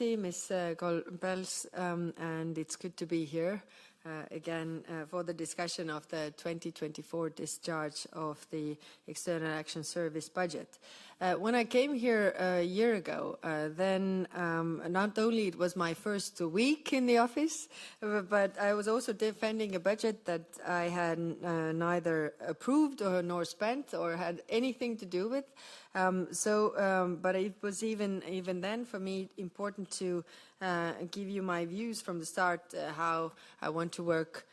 Ms. Kallas, and it's good to be here again for the discussion of the 2024 discharge of the External Action Service budget. When I came here a year ago, then not only it was my first week in the office, but I was also defending a budget that I had neither approved nor spent or had anything to do with. But it was even then for me important to give you my views from the start how I want to work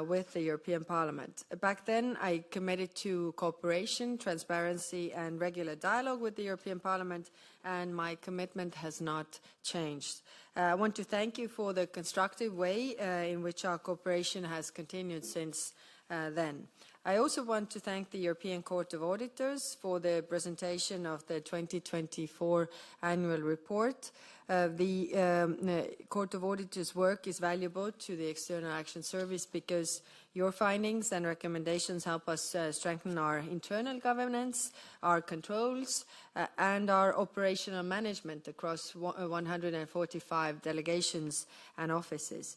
with the European Parliament. Back then I committed to cooperation, transparency and regular dialogue with the European Parliament, and my commitment has not changed. I want to thank you for the constructive way in which our cooperation has continued since then. I also want to thank the European Court of Auditors for the presentation of the 2024 annual report. The Court of Auditors' work is valuable to the External Action Service because your findings and recommendations help us strengthen our internal governance, our controls, and our operational management across 145 delegations and offices.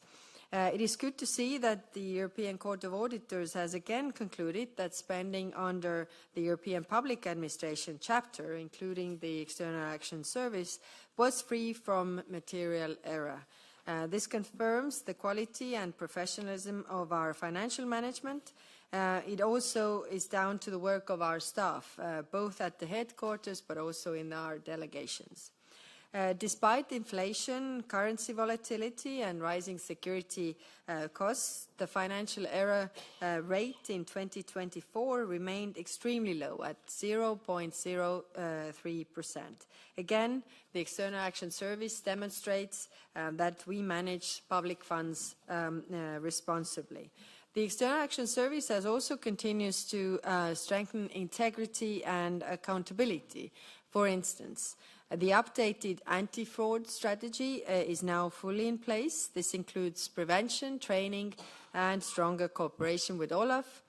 It is good to see that the European Court of Auditors has again concluded that spending under the European Public Administration chapter, including the External Action Service, was free from material error. This confirms the quality and professionalism of our financial management. It also is down to the work of our staff, both at the headquarters but also in our delegations. Despite inflation, currency volatility and rising security costs, the financial error rate in 2024 remained extremely low at 0.03%. Again, the External Action Service demonstrates that we manage public funds responsibly. The External Action Service has also continues to strengthen integrity and accountability. For instance, the updated anti-fraud strategy is now fully in place. This includes prevention, training, and stronger cooperation with Olaf.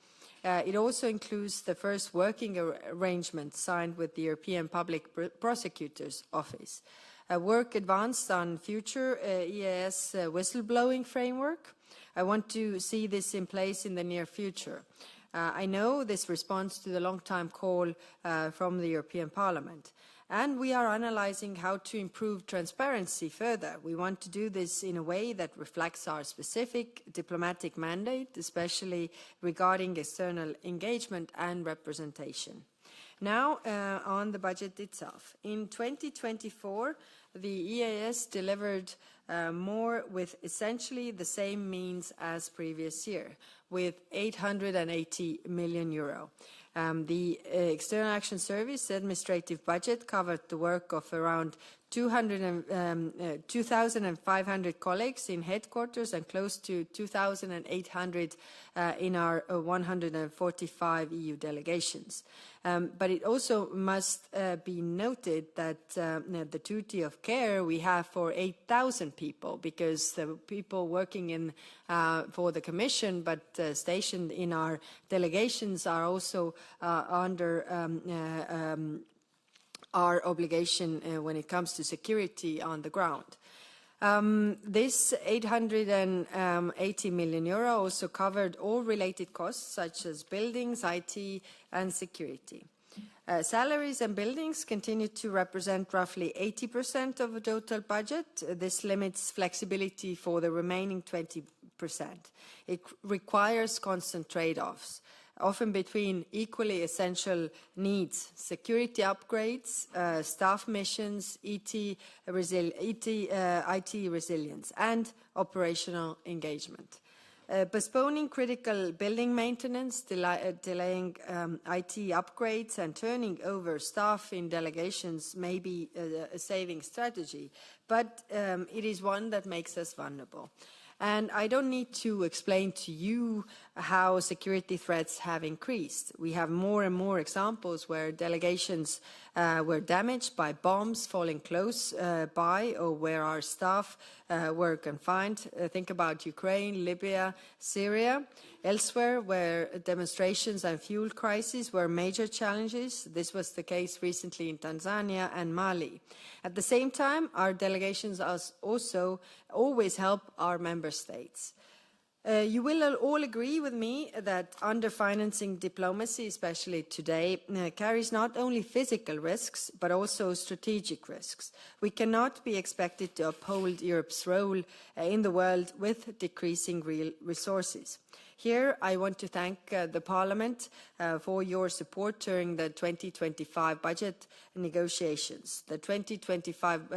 It also includes the first working arrangement signed with the European Public Prosecutor's Office. Work advanced on future EAS whistleblowing framework. I want to see this in place in the near future. I know this responds to the long-time call from the European Parliament. And we are analyzing how to improve transparency further. We want to do this in a way that reflects our specific diplomatic mandate, especially regarding external engagement and representation. Now, on the budget itself. In 2024, the EAS delivered more with essentially the same means as previous year, with 880 million euro. The External Action Service administrative budget covered the work of around 2,500 colleagues in headquarters and close to 2,800 in our 145 EU delegations. But it also must be noted that the duty of care we have for 8,000 people, because the people working in for the Commission but stationed in our delegations are also under our obligation when it comes to security on the ground. This 880 million euro also covered all related costs such as buildings, IT and security. Salaries and buildings continue to represent roughly 80% of the total budget. This limits flexibility for the remaining 20%. It requires constant trade-offs, often between equally essential needs: security upgrades, staff missions, IT resilience, and operational engagement. Postponing critical building maintenance, delaying IT upgrades, and turning over staff in delegations may be a saving strategy, but it is one that makes us vulnerable. And I don't need to explain to you how security threats have increased. We have more and more examples where delegations were damaged by bombs falling close by, or where our staff were confined. Think about Ukraine, Libya, Syria. Elsewhere, where demonstrations and fuel crises were major challenges. This was the case recently in Tanzania and Mali. At the same time, our delegations also always help our member states. You will all agree with me that underfinancing diplomacy, especially today, carries not only physical risks, but also strategic risks. We cannot be expected to uphold Europe's role in the world with decreasing real resources. Here, I want to thank the Parliament for your support during the 2025 budget negotiations. The 2025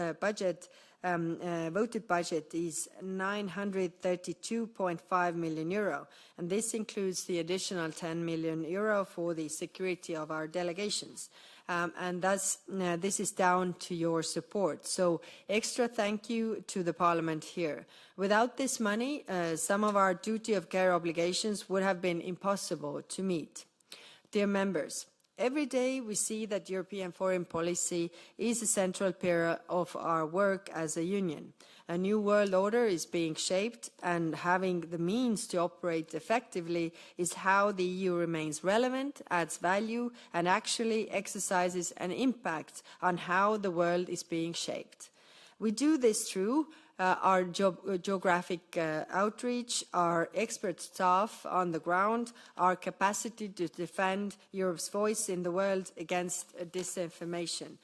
voted budget is €932.5 million, and this includes the additional €10 million for the security of our delegations. And thus, this is down to your support. So, extra thank you to the Parliament here. Without this money, some of our duty of care obligations would have been impossible to meet. Dear members, every day we see that European foreign policy is a central pillar of our work as a union. A new world order is being shaped, and having the means to operate effectively is how the EU remains relevant, adds value, and actually exercises an impact on how the world is being shaped. We do this through our geographic outreach, our expert staff on the ground, our capacity to defend Europe's voice in the world against disinformation.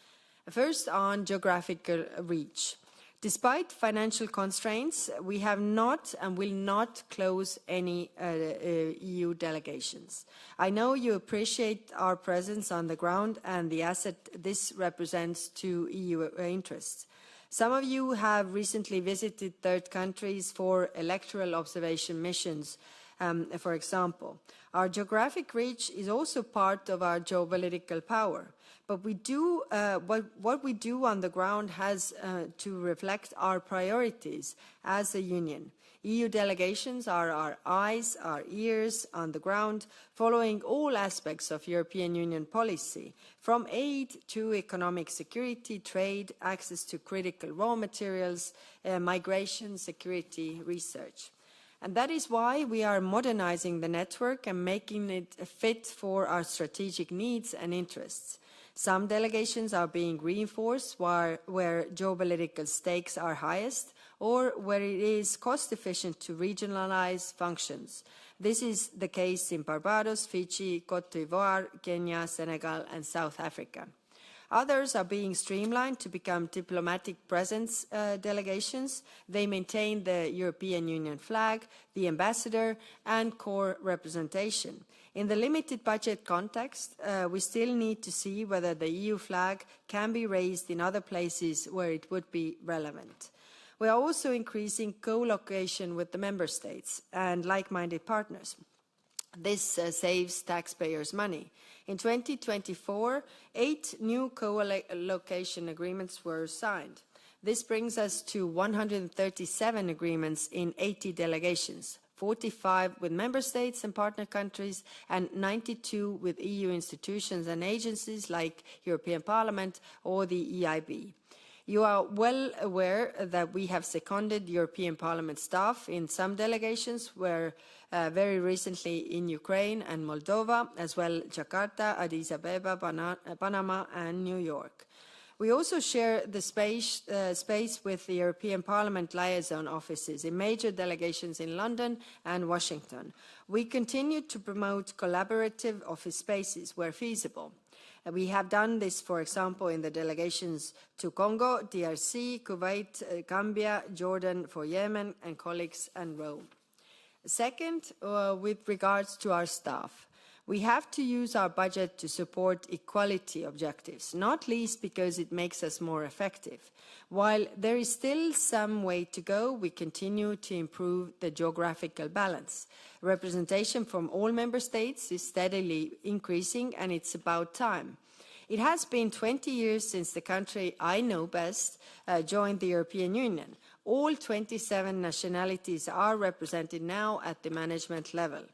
First, on geographical reach. Despite financial constraints, we have not and will not close any EU delegations. I know you appreciate our presence on the ground and the asset this represents to EU interests. Some of you have recently visited third countries for electoral observation missions, for example. Our geographic reach is also part of our geopolitical power. But we do, what we do on the ground has to reflect our priorities as a union. EU delegations are our eyes, our ears on the ground, following all aspects of European Union policy, from aid to economic security, trade, access to critical raw materials, migration, security, research. And that is why we are modernizing the network and making it fit for our strategic needs and interests. Some delegations are being reinforced where geopolitical stakes are highest, or where it is cost-efficient to regionalize functions. This is the case in Barbados, Fiji, Cote d'Ivoire, Kenya, Senegal, and South Africa. Others are being streamlined to become diplomatic presence delegations. They maintain the European Union flag, the ambassador, and core representation. In the limited budget context, we still need to see whether the EU flag can be raised in other places where it would be relevant. We are also increasing co-location with the member states and like-minded partners. This saves taxpayers' money. In 2024, 8 new co-location agreements were signed. This brings us to 137 agreements in 80 delegations, 45 with member states and partner countries, and 92 with EU institutions and agencies like European Parliament or the EIB. You are well aware that we have seconded European Parliament staff in some delegations, where very recently in Ukraine and Moldova, as well Jakarta, Addis Ababa, Panama, and New York. We also share the space with the European Parliament liaison offices in major delegations in London and Washington. We continue to promote collaborative office spaces where feasible. We have done this, for example, in the delegations to Congo, DRC, Kuwait, Gambia, Jordan, for Yemen, and colleagues and Rome. Second, with regards to our staff, we have to use our budget to support equality objectives, not least because it makes us more effective. While there is still some way to go, we continue to improve the geographical balance. Representation from all member states is steadily increasing, and it's about time. It has been 20 years since the country I know best joined the European Union. All 27 nationalities are represented now at the management level.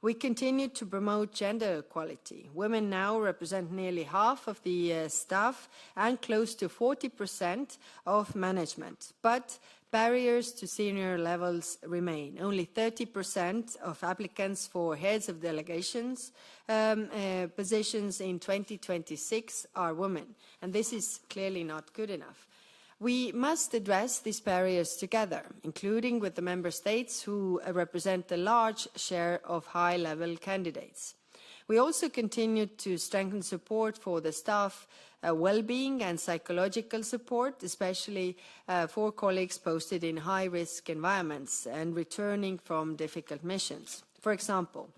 We continue to promote gender equality. Women now represent nearly half of the staff and close to 40% of management. But barriers to senior levels remain. Only 30% of applicants for heads of delegations positions in 2026 are women, and this is clearly not good enough. We must address these barriers together, including with the member states who represent a large share of high-level candidates. We also continue to strengthen support for the staff well-being and psychological support, especially for colleagues posted in high-risk environments and returning from difficult missions. For example,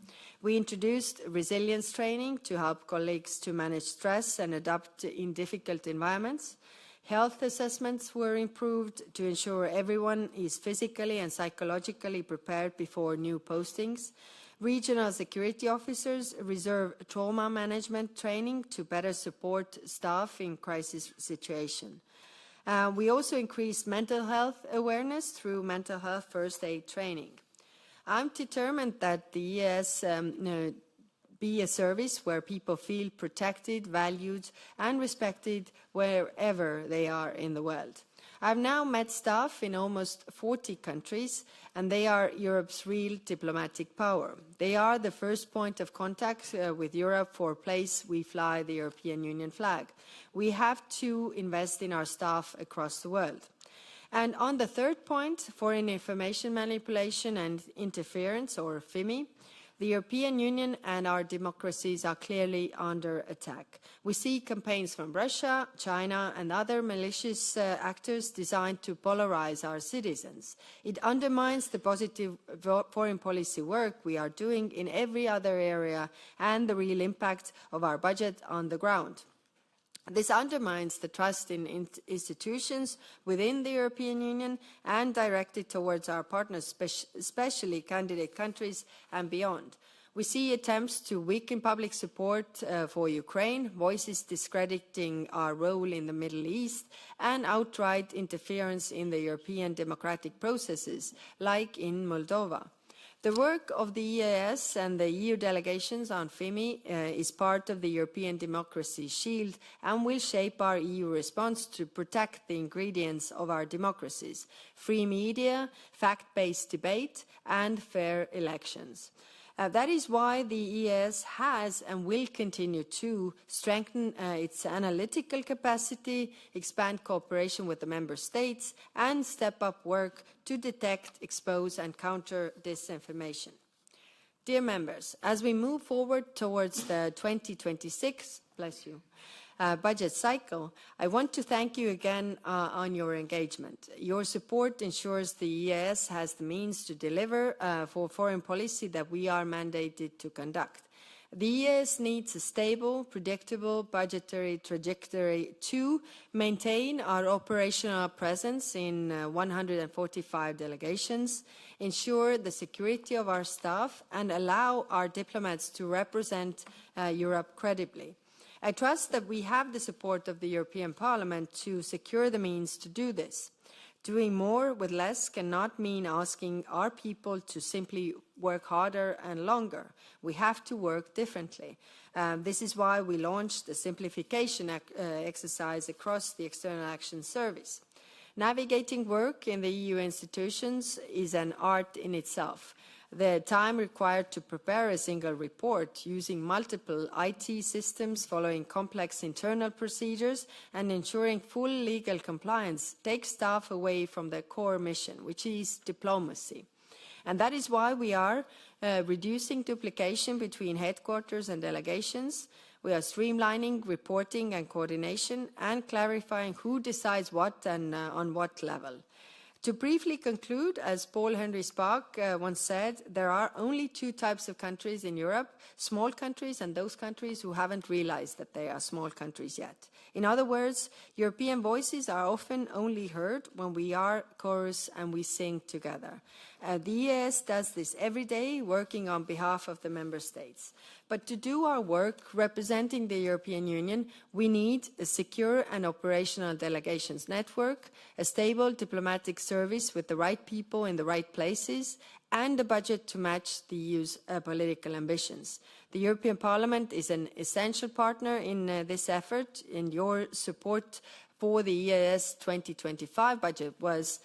we introduced resilience training to help colleagues to manage stress and adapt in difficult environments. Health assessments were improved to ensure everyone is physically and psychologically prepared before new postings. Regional security officers reserve trauma management training to better support staff in crisis situations. We also increased mental health awareness through mental health first aid training. I'm determined that the EAS be a service where people feel protected, valued, and respected wherever they are in the world. I've now met staff in almost 40 countries, and they are Europe's real diplomatic power. They are the first point of contact with Europe for a place we fly the European Union flag. We have to invest in our staff across the world. And on the third point, foreign information manipulation and interference, or FIMI, the European Union and our democracies are clearly under attack. We see campaigns from Russia, China, and other malicious actors designed to polarize our citizens. It undermines the positive foreign policy work we are doing in every other area and the real impact of our budget on the ground. This undermines the trust in institutions within the European Union and directed towards our partners, especially candidate countries and beyond. We see attempts to weaken public support for Ukraine, voices discrediting our role in the Middle East, and outright interference in the European democratic processes, like in Moldova. The work of the EAS and the EU delegations on FIMI is part of the European Democracy Shield and will shape our EU response to protect the ingredients of our democracies: free media, fact-based debate, and fair elections. That is why the EAS has and will continue to strengthen its analytical capacity, expand cooperation with the member states, and step up work to detect, expose, and counter disinformation. Dear members, as we move forward towards the 2026, budget cycle, I want to thank you again on your engagement. Your support ensures the EAS has the means to deliver for foreign policy that we are mandated to conduct. The EAS needs a stable, predictable budgetary trajectory to maintain our operational presence in 145 delegations, ensure the security of our staff, and allow our diplomats to represent Europe credibly. I trust that we have the support of the European Parliament to secure the means to do this. Doing more with less cannot mean asking our people to simply work harder and longer. We have to work differently. This is why we launched the simplification exercise across the External Action Service. Navigating work in the EU institutions is an art in itself. The time required to prepare a single report using multiple IT systems, following complex internal procedures, and ensuring full legal compliance takes staff away from their core mission, which is diplomacy. And that is why we are reducing duplication between headquarters and delegations. We are streamlining reporting and coordination and clarifying who decides what and on what level. To briefly conclude, as Paul Henry Spaak once said, there are only two types of countries in Europe: small countries and those countries who haven't realized that they are small countries yet. In other words, European voices are often only heard when we are chorus and we sing together. The EAS does this every day, working on behalf of the member states. But to do our work representing the European Union, we need a secure and operational delegations network, a stable diplomatic service with the right people in the right places, and a budget to match the EU's political ambitions. The European Parliament is an essential partner in this effort, and your support for the EAS 2025 budget was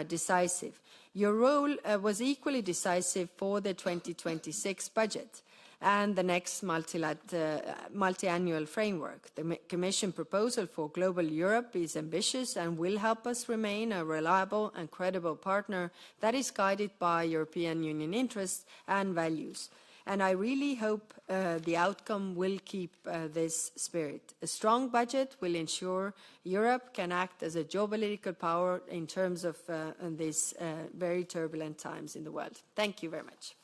decisive. Your role was equally decisive for the 2026 budget and the next multi-annual framework. The Commission proposal for Global Europe is ambitious and will help us remain a reliable and credible partner that is guided by European Union interests and values. And I really hope the outcome will keep this spirit. A strong budget will ensure Europe can act as a geopolitical power in terms of these very turbulent times in the world. Thank you very much.